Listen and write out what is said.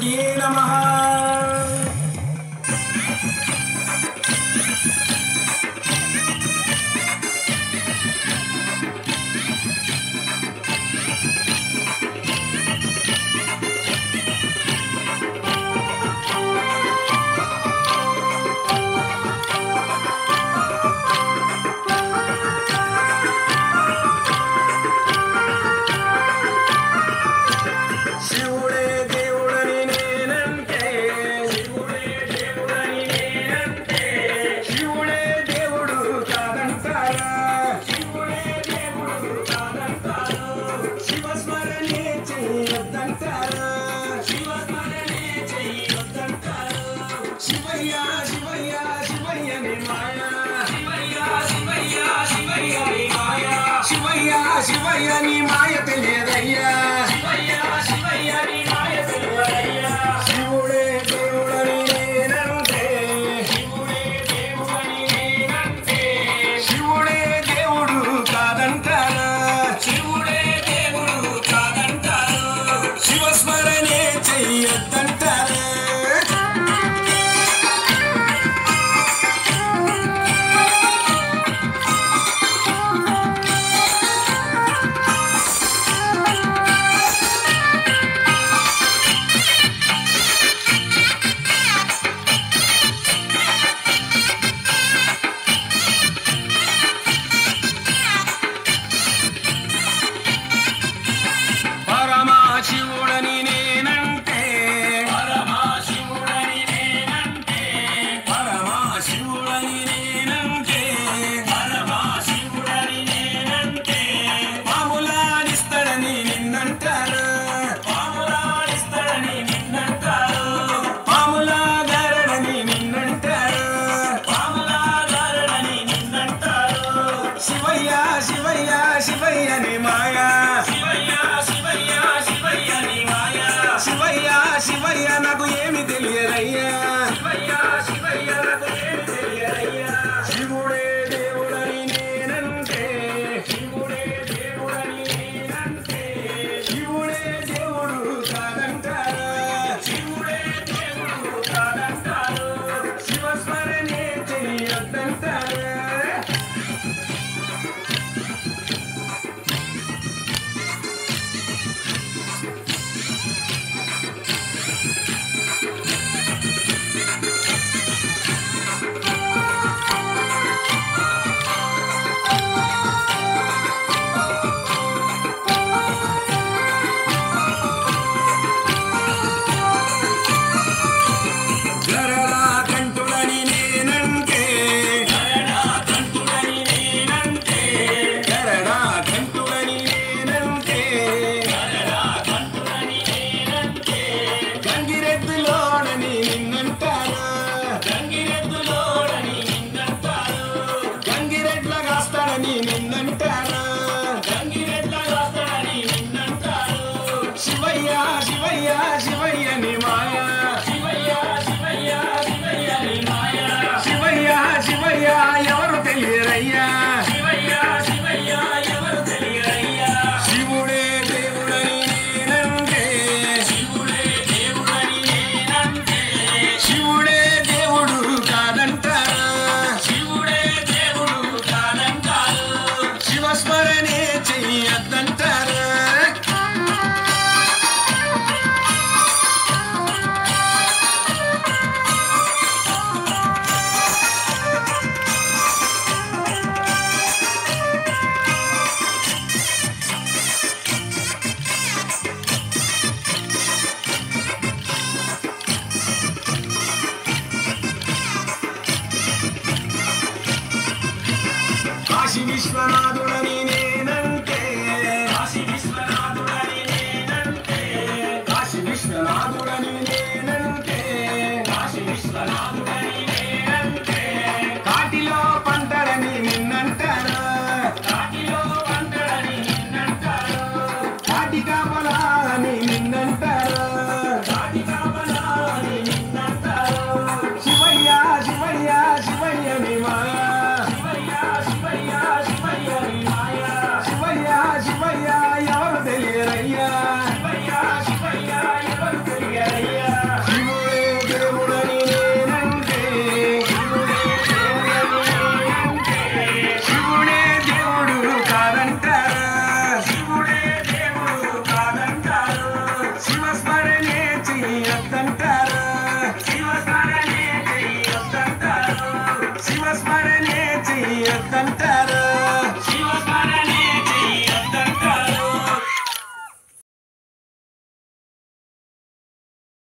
योगिये नमः। శివయ్య నీ మాయ తెలియదయ్యా, శివయ్య నీ మాయ తెలియదయ్యా. శివుడే దేవుడని నేనంటే, శివుడే దేవుడని నేనంటే, శివుడే దేవుడు కాదంటారా, శివుడే దేవుడు కాదంటారు. శివస్మరణే చెయ్యొద్దంటారా. పరమశివుడని నేనంటే, పరమశివుడని నేనంటే, పరమశివుడని నేనంటే, పరమశివుడని నేనంటే, పాములాడిస్తాడని నిన్నంటారు, పాములాడిస్తాడని నిన్నంటారు, పాములాగారడని నిన్నంటారు, పాములాగారడని నిన్నంటారు. శివయ్య శివయ్య శివయ్య నీ మాయా, శివయ్య శివయ్య శివయ్య నీ మాయా, శివయ్య శివయ్య నాకు ఏమి తెలియదయ్యా, శివయ్య శివయ్య నాకు ఏమి తెలియదయ్యా. శివుడే దేవుడని నేనంటే, శివుడే దేవుడని నేనంటే, శివుడే దేవుడు కాదంటారా, శివుడే దేవుడు కాదంటారు. శివస్మరణే చెయ్యొద్దంటారా. గరడా కంటుడని నేనంటే, గరడా కంటుడని నేనంటే, గరడా కంటుడని నేనంటే, గరడా కంటుడని నేనంటే, గంగిరెద్దులోడని నిన్నంటారు, గంగిరెద్దులోడని నిన్నంటారు, గంగిరెడ్ల కాస్తాడని నిన్నంటారు, గంగిరెడ్ల కాస్తాడని నిన్నంటారు. శివయ్య శివయ్య శివయ్య నీ మాయా, శివయ్య శివయ్య శివయ్య నీ మాయా, శివయ్య శివయ్య ఎవరు తెలియరయ్యా, శివయ్య శివయ్య ఎవరు తెలియరయ్యా. శివుడే దేవుడని నేనంటే, శివుడే దేవుడని నేనంటే, శివుడే దేవుడు కాదంటారా, శివుడే దేవుడు కాదంటారు. శివస్మరణే చెయ్యొద్దంటారా. కాశీ విశ్వనాథుడని నేనంటే, కాశీ విశ్వనాథుడని నేనంటే, కాశీ విశ్వనాథుడని నేనంటే, కాశీ విశ్వనాథుడని నేనంటే, కాటిలో పంటడని నిన్నంటారు, కాటిలో పంటడని నిన్నంటారు, కాటి కాపలాని నిన్నంటారు, కాటి కాపలాని నిన్నంటారు. శివయ్య శివయ్య శివయ్య నీ మాయా, శివయ్య శివయ్య శివయ్య నీ మాయా, శివయ్య శివయ్య ఎవరు తెలియరయ్యా, శివయ్య శివయ్య ఎవరు తెలియరయ్యా. కంట